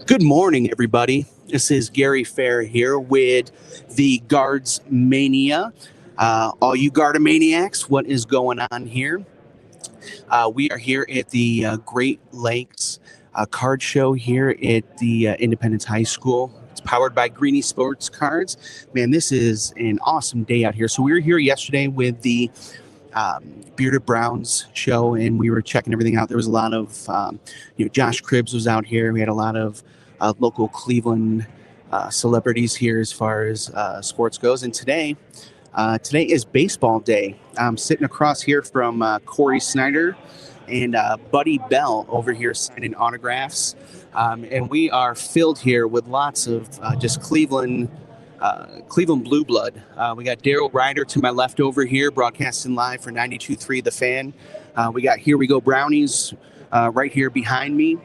Good morning, everybody. This is Gary Fair here with the Gary Fair here with the Guards Mania. All you Guardamaniacs, what is going on here? We are here at the Great Lakes Card Show here at the Independence High School. It's powered by Greeny Sports Cards. Man, this is an awesome day out here. So we were here yesterday with the Bearded Browns show, and we were checking everything out. There was a lot of, Josh Cribbs was out here. We had a lot of local Cleveland celebrities here as far as sports goes. And today is baseball day. I'm sitting across here from Corey Snyder and Buddy Bell over here signing autographs. And we are filled here with lots of just Cleveland blue blood. We got Daryl Ryder to my left over here, broadcasting live for 92.3 The Fan. We got Here We Go Brownies right here behind me.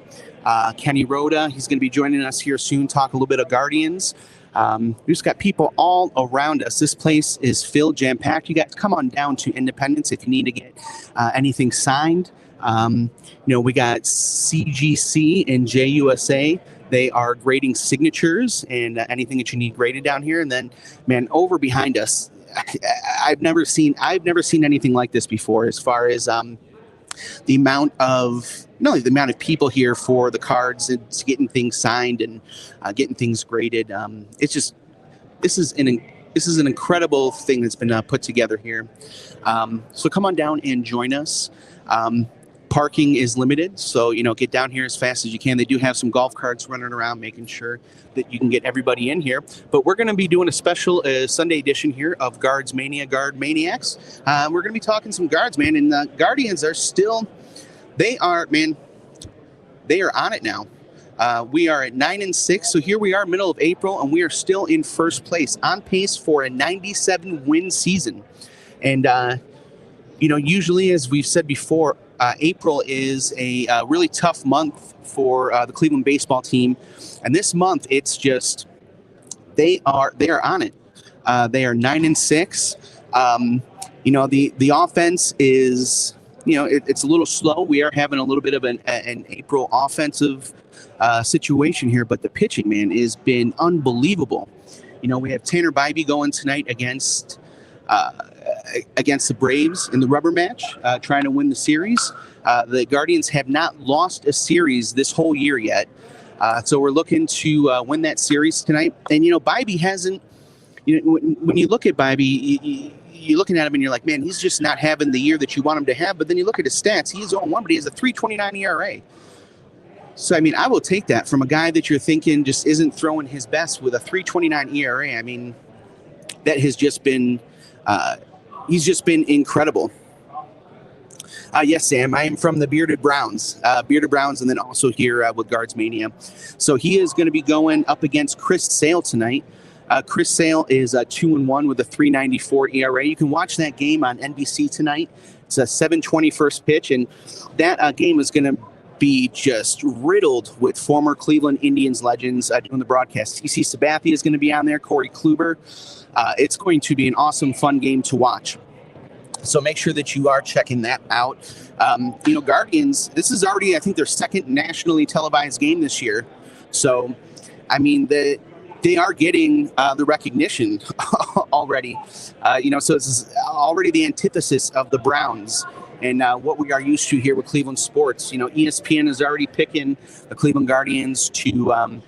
Kenny Roda, he's going to be joining us here soon, talk a little bit of Guardians. We just got people all around us. This place is filled, jam-packed. You guys come on down to Independence if you need to get anything signed. We got CGC and JUSA. They are grading signatures and anything that you need graded down here. And then, man, over behind us, I've never seen anything like this before. As far as the amount of people here for the cards and getting things signed and getting things graded. This is an incredible thing that's been put together here. So come on down and join us. Parking is limited, so get down here as fast as you can. They do have some golf carts running around, making sure that you can get everybody in here. But we're going to be doing a special Sunday edition here of Guards Mania, Guard Maniacs. We're going to be talking some Guards, man, and the Guardians are still, they are on it now. We are at 9-6, so here we are, middle of April, and we are still in first place, on pace for a 97-win season. And usually, as we've said before, April is a really tough month for the Cleveland baseball team, and this month it's just they are on it. They are 9-6. The offense is it's a little slow. We are having a little bit of an April offensive situation here, but the pitching, man, has been unbelievable. We have Tanner Bybee going tonight against the Braves in the rubber match, trying to win the series. The Guardians have not lost a series this whole year yet. So we're looking to win that series tonight. And, Bybee hasn't, when you look at Bybee, you're looking at him and you're like, man, he's just not having the year that you want him to have. But then you look at his stats, he's 0-1, but he has a 3.29 ERA. So, I will take that from a guy that you're thinking just isn't throwing his best with a 3.29 ERA. That has just been he's just been incredible. Yes, Sam, I am from the Bearded Browns, and then also here with Guards Mania. So he is going to be going up against Chris Sale tonight. Chris Sale is 2-1 with a 3.94 ERA. You can watch that game on NBC tonight. It's a 7:20 first pitch, and that game is going to be just riddled with former Cleveland Indians legends doing the broadcast. TC Sabathia is going to be on there, Corey Kluber. It's going to be an awesome, fun game to watch. So make sure that you are checking that out. Guardians, this is already, I think, their second nationally televised game this year. So, they are getting the recognition already. So this is already the antithesis of the Browns and what we are used to here with Cleveland sports. ESPN is already picking the Cleveland Guardians to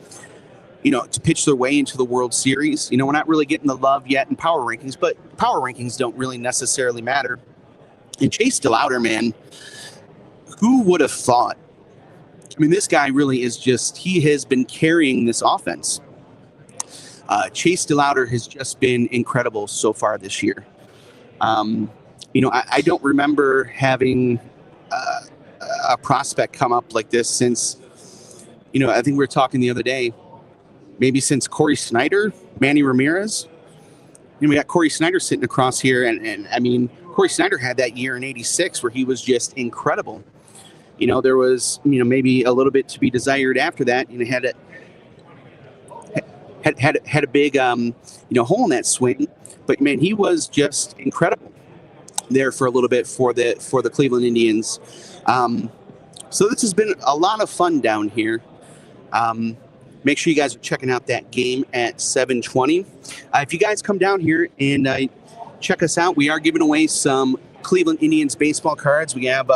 pitch their way into the World Series. We're not really getting the love yet in power rankings, but power rankings don't really necessarily matter. And Chase DeLauder, man, who would have thought? This guy really is he has been carrying this offense. Chase DeLauder has just been incredible so far this year. I don't remember having a prospect come up like this since, I think we were talking the other day, maybe since Corey Snyder, Manny Ramirez. We got Corey Snyder sitting across here, and Corey Snyder had that year in '86 where he was just incredible. There was, maybe a little bit to be desired after that. Had a big, hole in that swing, but man, he was just incredible there for a little bit for the Cleveland Indians. So this has been a lot of fun down here. Make sure you guys are checking out that game at 7:20. If you guys come down here and check us out, we are giving away some Cleveland Indians baseball cards. We have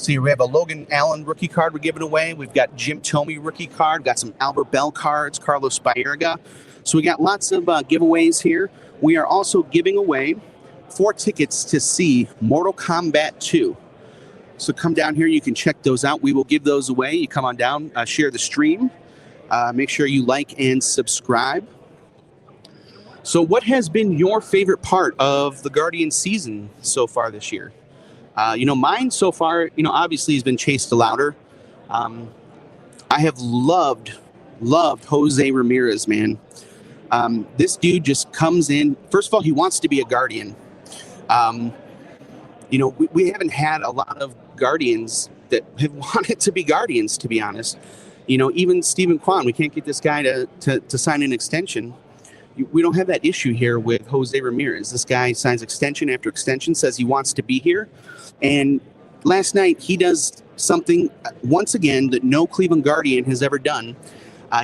we have a Logan Allen rookie card we're giving away. We've got Jim Thome rookie card. Got some Albert Bell cards, Carlos Baerga. So we got lots of giveaways here. We are also giving away 4 tickets to see Mortal Kombat 2. So come down here. You can check those out. We will give those away. You come on down, share the stream. Make sure you like and subscribe. So what has been your favorite part of the Guardians season so far this year? Mine so far, obviously has been Chase the Louder. I have loved Jose Ramirez, man. This dude just comes in. First of all, he wants to be a Guardian. We haven't had a lot of Guardians that have wanted to be Guardians, to be honest. Even Stephen Kwan, we can't get this guy to sign an extension. We don't have that issue here with Jose Ramirez. This guy signs extension after extension, says he wants to be here. And last night, he does something, once again, that no Cleveland Guardian has ever done.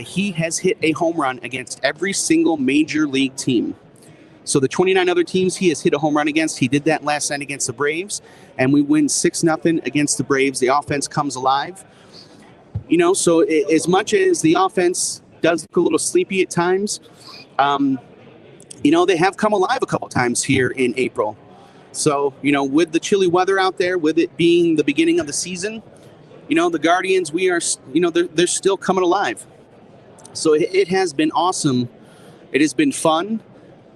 He has hit a home run against every single major league team. So the 29 other teams he has hit a home run against, he did that last night against the Braves, and we win 6-0 against the Braves. The offense comes alive. So as much as the offense does look a little sleepy at times, they have come alive a couple times here in April. So, with the chilly weather out there, with it being the beginning of the season, the Guardians, we are, they're still coming alive. So it has been awesome. It has been fun.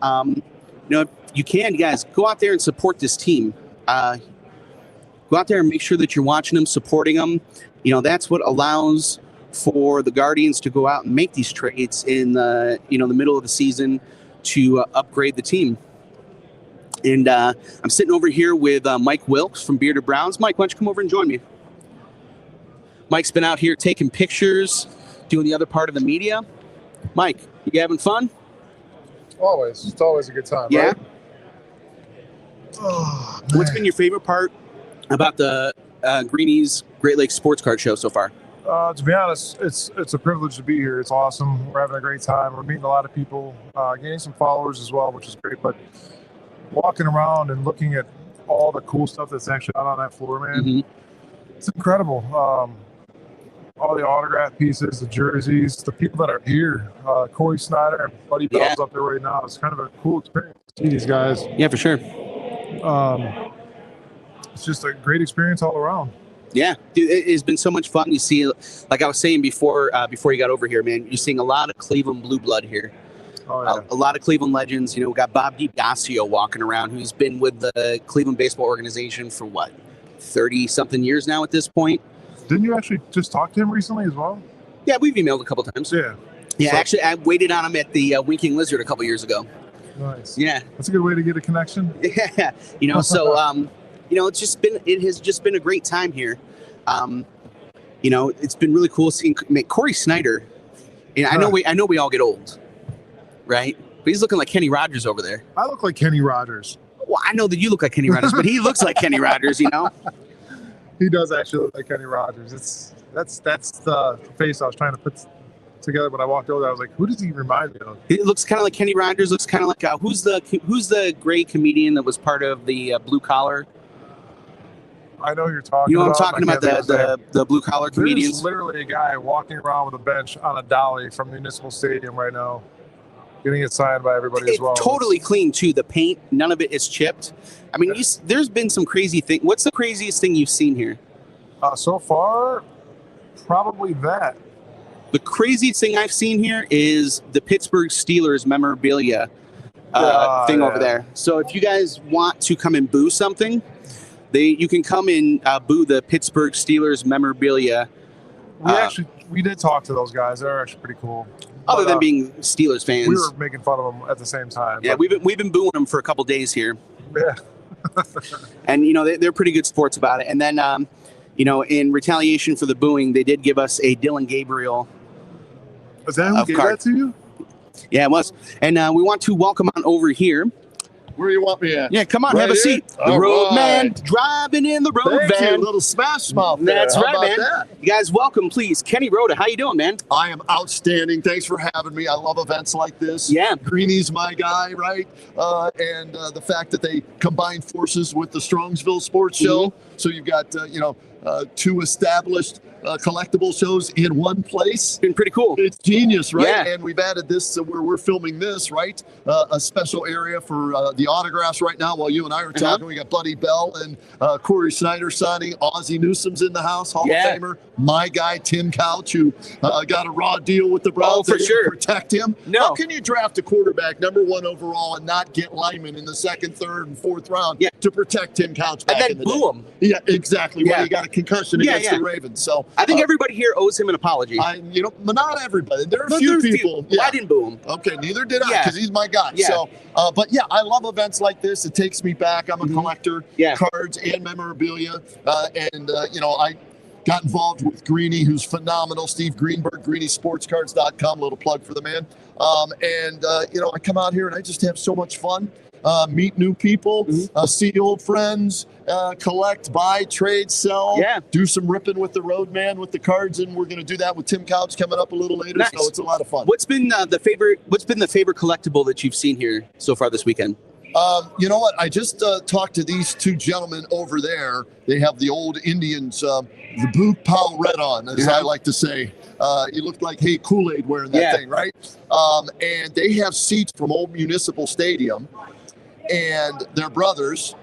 If you can, guys, go out there and support this team. Go out there and make sure that you're watching them, supporting them. That's what allows for the Guardians to go out and make these trades in the middle of the season to upgrade the team. And I'm sitting over here with Mike Wilkes from Bearded Browns. Mike, why don't you come over and join me? Mike's been out here taking pictures, doing the other part of the media. Mike, you having fun? Always. It's always a good time, yeah. Right? Oh, what's been your favorite part about the Greenies Great Lakes Sports Card Show so far? To be honest, it's a privilege to be here. It's awesome. We're having a great time. We're meeting a lot of people, gaining some followers as well, which is great. But walking around and looking at all the cool stuff that's actually out on that floor, man, It's incredible. All the autograph pieces, the jerseys, the people that are here. Corey Snyder and Buddy Bell's up there right now. It's kind of a cool experience to see these guys. Yeah, for sure. It's just a great experience all around. Yeah, dude, it's been so much fun. You see, like I was saying before you got over here, man, you're seeing a lot of Cleveland blue blood here. Oh, yeah. A lot of Cleveland legends. We got Bob DiBiasio walking around, who's been with the Cleveland Baseball Organization for 30-something years now at this point. Didn't you actually just talk to him recently as well? Yeah, we've emailed a couple times. Yeah. Yeah, actually, I waited on him at the Winking Lizard a couple years ago. Nice. Yeah. That's a good way to get a connection. Yeah. It has just been a great time here. It's been really cool seeing Corey Snyder. I know we all get old, right? But he's looking like Kenny Rogers over there. I look like Kenny Rogers. Well, I know that you look like Kenny Rogers, but he looks like Kenny Rogers, He does actually look like Kenny Rogers. That's the face I was trying to put together when I walked over there. I was like, who does he remind me of? It looks kind of like Kenny Rogers. Looks kind of like who's the gray comedian that was part of the Blue Collar? I know you're talking. I'm talking about the blue collar comedians. There's literally a guy walking around with a bench on a dolly from Municipal Stadium right now, getting it signed by everybody as well. Totally clean too. The paint, none of it is chipped. I mean, there's been some crazy thing. What's the craziest thing you've seen here? So far, probably that. The craziest thing I've seen here is the Pittsburgh Steelers memorabilia thing over there. So if you guys want to come and boo something, you can come and boo the Pittsburgh Steelers memorabilia. We did talk to those guys. They're actually pretty cool. Other than being Steelers fans, we were making fun of them at the same time. Yeah, we've been booing them for a couple days here. Yeah. And they're pretty good sports about it. And then in retaliation for the booing, they did give us a Dylan Gabriel. Was that who gave that to you? Yeah, it was. And we want to welcome on over here Where you want me at? Yeah, come on, Right have a here? seat. The All road man, right. driving in the road Thank van. you, little smash mouth there. That's How right, about man. that? You guys, welcome, please. Kenny Roda, how you doing, man? I am outstanding. Thanks for having me. I love events like this. Yeah. Greenie's my guy, right? And the fact that they combine forces with the Strongsville Sports Show. So you've got, two established collectible shows in one place. Been pretty cool. It's genius, right? Yeah. And we've added this to where we're filming this, right? A special area for the autographs right now while you and I are talking. We got Buddy Bell and Corey Snyder signing. Ozzie Newsome's in the house, Hall of Famer. My guy, Tim Couch, who got a raw deal with the Browns. For sure. Protect him. No. How can you draft a quarterback #1 overall and not get Lyman in the 2nd, 3rd, and 4th round to protect Tim Couch back And in then the blew day? him. Yeah, exactly. Yeah. Well, he got a concussion against the Ravens. So I think everybody here owes him an apology. not everybody. There are a But few there's people. Well, I didn't boo him. Okay, neither did I, Yeah. because he's my guy. Yeah. So, but yeah, I love events like this. It takes me back. I'm a collector, cards and memorabilia, and I got involved with Greenie, who's phenomenal. Steve Greenberg, GreenieSportsCards.com. Little plug for the man. I come out here and I just have so much fun. Meet new people, see old friends, collect, buy, trade, sell, do some ripping with the road man with the cards, and we're going to do that with Tim Couch coming up a little later. Nice. So it's a lot of fun. What's been the favorite collectible that you've seen here so far this weekend? You know what? I just talked to these two gentlemen over there. They have the old Indians, the Blue Pow Red on, as I like to say. You looked like Kool-Aid wearing that thing, right? And they have seats from Old Municipal Stadium, and they're brothers.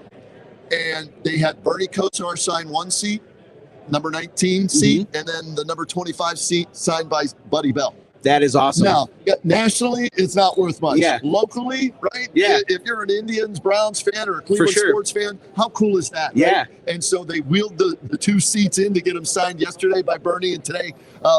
And they had Bernie Kosar sign one seat, number 19 seat, and then the number 25 seat signed by Buddy Bell. That is awesome. Now, nationally, it's not worth much. Yeah. Locally, right? Yeah. If you're an Indians, Browns fan or a Cleveland sports fan, how cool is that? Yeah. Right? And so they wheeled the two seats in to get them signed yesterday by Bernie and today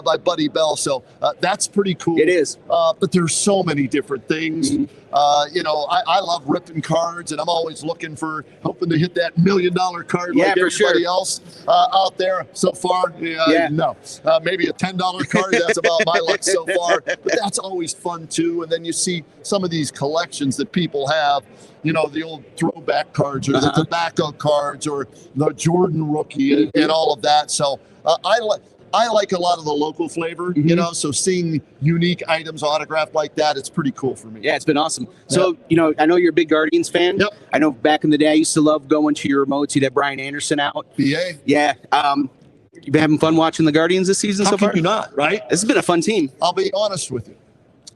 by Buddy Bell. So that's pretty cool. It is. But there's so many different things. I love ripping cards, and I'm always looking for hoping to hit that $1 million card like everybody else out there. So far, no. Maybe a $10 card. That's about my luck so far. But that's always fun too. And then you see some of these collections that people have. The old throwback cards or the tobacco cards or the Jordan rookie and all of that. So I like a lot of the local flavor, so seeing unique items autographed like that, it's pretty cool for me. Yeah, it's been awesome. So, I know you're a big Guardians fan. Yep. I know back in the day, I used to love going to your remotes. You'd have Brian Anderson out. BA. Yeah. You've been having fun watching the Guardians this season so far? How can you not, right? This has been a fun team. I'll be honest with you.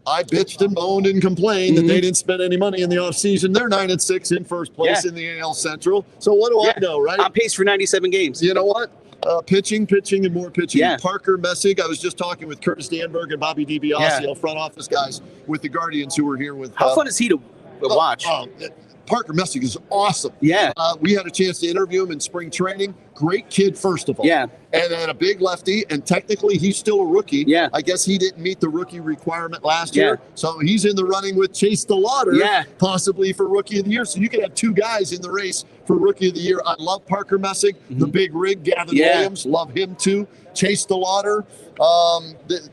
I bitched and moaned and complained that they didn't spend any money in the offseason. They're 9-6 in first place in the AL Central. So what do I know, right? On pace for 97 games. You know what? Pitching, and more pitching. Yeah. Parker Messick. I was just talking with Curtis Danberg and Bobby DiBiasio, front office guys with the Guardians who were here with. How fun is he to watch? Parker Messick is awesome. Yeah. We had a chance to interview him in spring training. Great kid, first of all. Yeah. And then a big lefty, and technically he's still a rookie. Yeah. I guess he didn't meet the rookie requirement last year. So he's in the running with Chase DeLauder, possibly for Rookie of the Year. So you could have two guys in the race for Rookie of the Year. I love Parker Messick, the big rig, Gavin Williams, love him too. Chase DeLauder.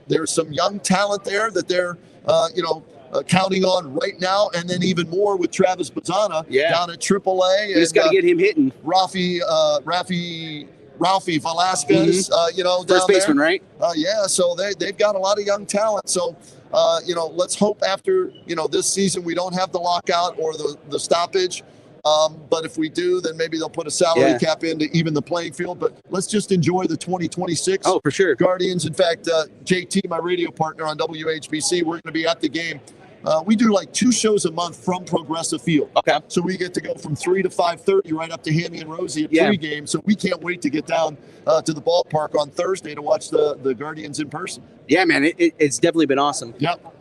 There's some young talent there that they're, counting on right now, and then even more with Travis Bazzana down at AAA. You just got to get him hitting. Ralphie Velasquez, down first baseman, there. right? So they've got a lot of young talent. So, let's hope after, this season we don't have the lockout or the stoppage. But if we do, then maybe they'll put a salary cap in to even the playing field. But let's just enjoy the 2026 for sure. Guardians. In fact, JT, my radio partner on WHBC, we're going to be at the game. We do like 2 shows a month from Progressive Field. Okay. So we get to go from 3 to 5:30 right up to Hammy and Rosie at pregame. So we can't wait to get down to the ballpark on Thursday to watch the Guardians in person. Yeah, man, it's definitely been awesome. Yep.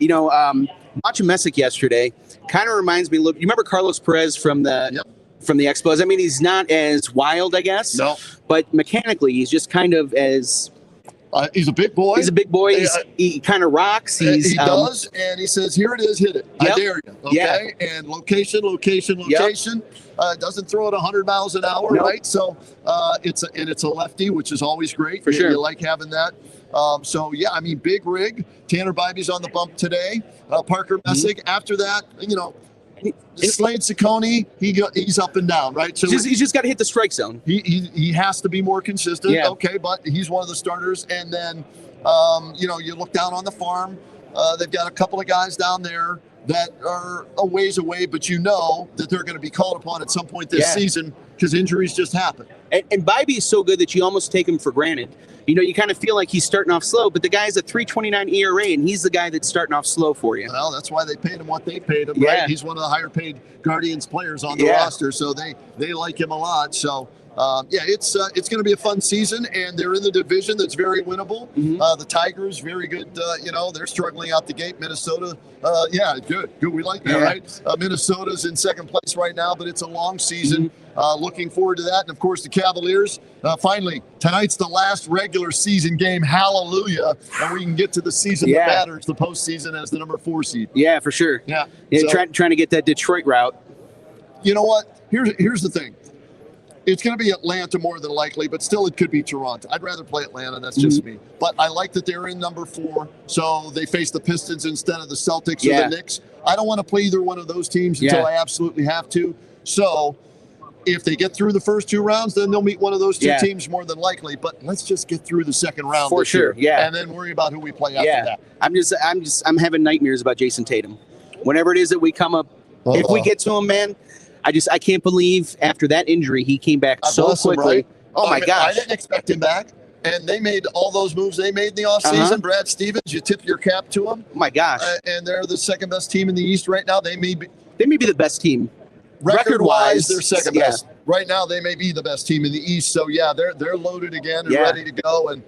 Watching Messick yesterday kind of reminds me. Look, you remember Carlos Perez from the Expos? I mean, he's not as wild, I guess. No. But mechanically, he's just kind of as. He's a big boy. He's a big boy. He kind of rocks. He does, and he says, "Here it is, hit it. I dare you." Okay, and location. Doesn't throw it 100 miles an hour, right? So it's a lefty, which is always great. For sure, you like having that. Big rig. Tanner Bibey's on the bump today. Parker Messick. After that, Slade Ciccone, he's up and down, right? So he's just got to hit the strike zone. He has to be more consistent. Yeah. Okay, but he's one of the starters. And then, you look down on the farm. They've got a couple of guys down there that are a ways away, but you know that they're going to be called upon at some point this season because injuries just happen. And Bybee is so good that you almost take him for granted. You kind of feel like he's starting off slow, but the guy's a 3.29 ERA, and he's the guy that's starting off slow for you. Well, that's why they paid him what they paid him, right? He's one of the higher-paid Guardians players on the roster, so they like him a lot. So, it's going to be a fun season, and they're in the division that's very winnable. The Tigers, very good. They're struggling out the gate. Minnesota, good. We like that, right? Minnesota's in second place right now, but it's a long season. Looking forward to that. And, of course, the Cavaliers. Finally, tonight's the last regular season game. Hallelujah. And we can get to the season that matters, the postseason as the number 4 seed. Yeah, for sure. Yeah. Trying to get that Detroit route. You know what? Here's the thing. It's going to be Atlanta more than likely, but still it could be Toronto. I'd rather play Atlanta. That's just me. But I like that they're in number 4, so they face the Pistons instead of the Celtics or the Knicks. I don't want to play either one of those teams until I absolutely have to. So if they get through the first 2 rounds, then they'll meet one of those 2 teams more than likely. But let's just get through the second round for sure, and then worry about who we play after that. I'm having nightmares about Jason Tatum. Whenever it is that we come up, if we get to him, man. I can't believe after that injury he came back so quickly. Right? Oh my gosh. I didn't expect him back. And they made all those moves they made in the offseason. Brad Stevens, you tip your cap to them. Oh my gosh. And they're the second best team in the East right now. They may be the best team. Record-wise, they're second best. Right now, they may be the best team in the East. So, they're loaded again and ready to go. And,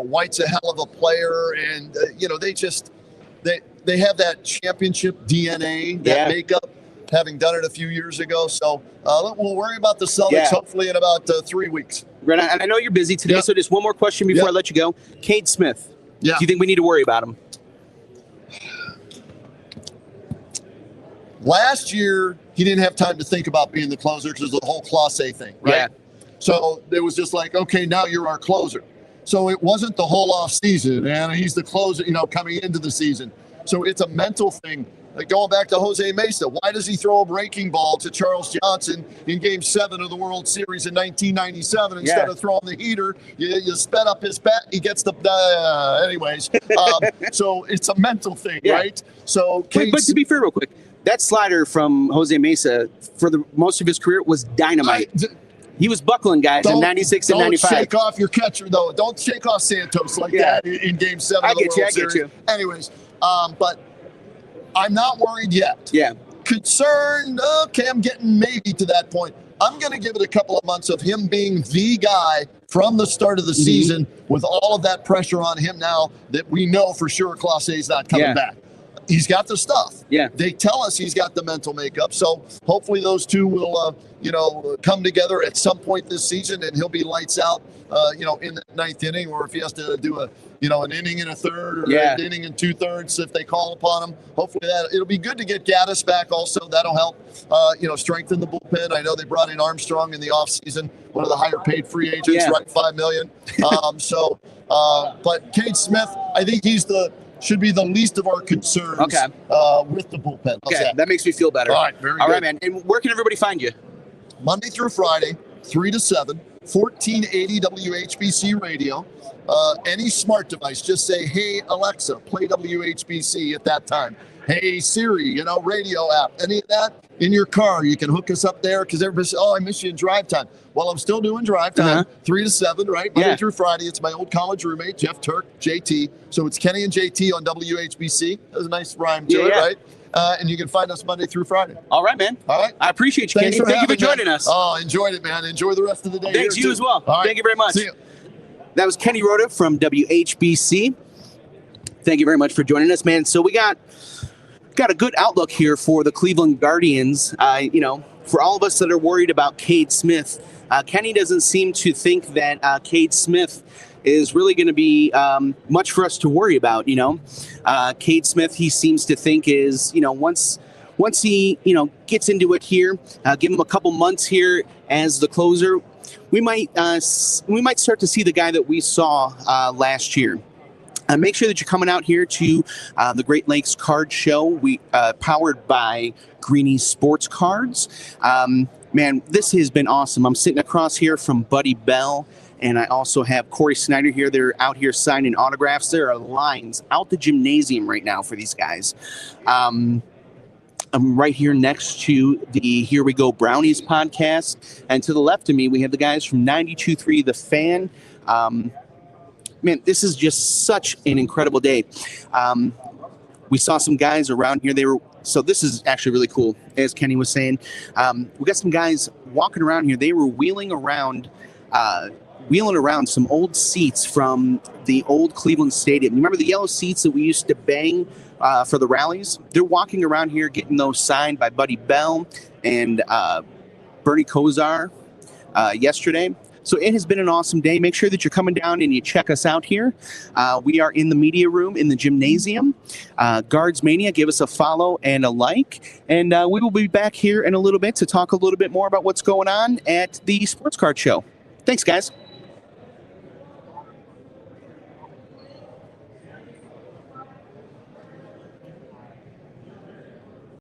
White's a hell of a player. And, they have that championship DNA, that makeup, having done it a few years ago. So we'll worry about the Celtics hopefully in about 3 weeks. Right, and I know you're busy today, so just one more question before I let you go. Cade Smith, do you think we need to worry about him? Last year, he didn't have time to think about being the closer because of the whole Class A thing, right? Yeah. So it was just like, okay, now you're our closer. So it wasn't the whole off season, and he's the closer, coming into the season. So it's a mental thing. Like going back to Jose Mesa, why does he throw a breaking ball to Charles Johnson in Game 7 of the World Series in 1997 instead of throwing the heater? You sped up his bat, he gets the anyways. So it's a mental thing, right? So, but to be fair, real quick, that slider from Jose Mesa for the most of his career was dynamite. He was buckling guys in 96 and 95. Don't shake off your catcher, though. Don't shake off Santos like that in Game 7 of the World Series. I get you. Anyways, but I'm not worried yet. Yeah. Concerned, okay, I'm getting maybe to that point. I'm going to give it a couple of months of him being the guy from the start of the season with all of that pressure on him now that we know for sure Class A is not coming back. He's got the stuff. Yeah. They tell us he's got the mental makeup. So hopefully those two will, come together at some point this season and he'll be lights out, in the 9th inning, or if he has to do an inning and a third or an inning and 2/3 if they call upon him. Hopefully it'll be good to get Gaddis back also. That'll help, strengthen the bullpen. I know they brought in Armstrong in the offseason, one of the higher paid free agents, right? $5 million. But Cade Smith, I think should be the least of our concerns with the bullpen. That makes me feel better. All right, very good. All right, man. And where can everybody find you? Monday through Friday, 3 to 7, 1480 WHBC radio. Any smart device, just say, hey, Alexa, play WHBC at that time. Hey, Siri, radio app, any of that in your car. You can hook us up there because everybody says, I miss you in drive time. Well, I'm still doing drive time, 3 to 7, right? Monday through Friday. It's my old college roommate, Jeff Turk, JT. So it's Kenny and JT on WHBC. There's a nice rhyme to it, right? And you can find us Monday through Friday. All right, man. All right. I appreciate you, Kenny. Thank you for joining us. Oh, enjoyed it, man. Enjoy the rest of the day. Thanks, you as well. All right. Thank you very much. See you. That was Kenny Roda from WHBC. Thank you very much for joining us, man. So we got a good outlook here for the Cleveland Guardians. For all of us that are worried about Cade Smith, Kenny doesn't seem to think that Cade Smith is really going to be much for us to worry about. Cade Smith, he seems to think is, once he, gets into it here, give him a couple months here as the closer, we might start to see the guy that we saw last year. Make sure that you're coming out here to the Great Lakes Card Show. We powered by Greenie's Sports Cards. Man, this has been awesome. I'm sitting across here from Buddy Bell, and I also have Corey Snyder here. They're out here signing autographs. There are lines out the gymnasium right now for these guys. I'm right here next to the Here We Go Brownies podcast. And to the left of me, we have the guys from 92.3 The Fan. Man, this is just such an incredible day. We saw some guys around here. So this is actually really cool, as Kenny was saying. We got some guys walking around here. They were wheeling around some old seats from the old Cleveland Stadium. You remember the yellow seats that we used to bang for the rallies? They're walking around here getting those signed by Buddy Bell and Bernie Kosar yesterday. So it has been an awesome day. Make sure that you're coming down and you check us out here. We are in the media room in the gymnasium. Guards Mania, give us a follow and a like. And we will be back here in a little bit to talk a little bit more about what's going on at the Sports Card Show. Thanks, guys.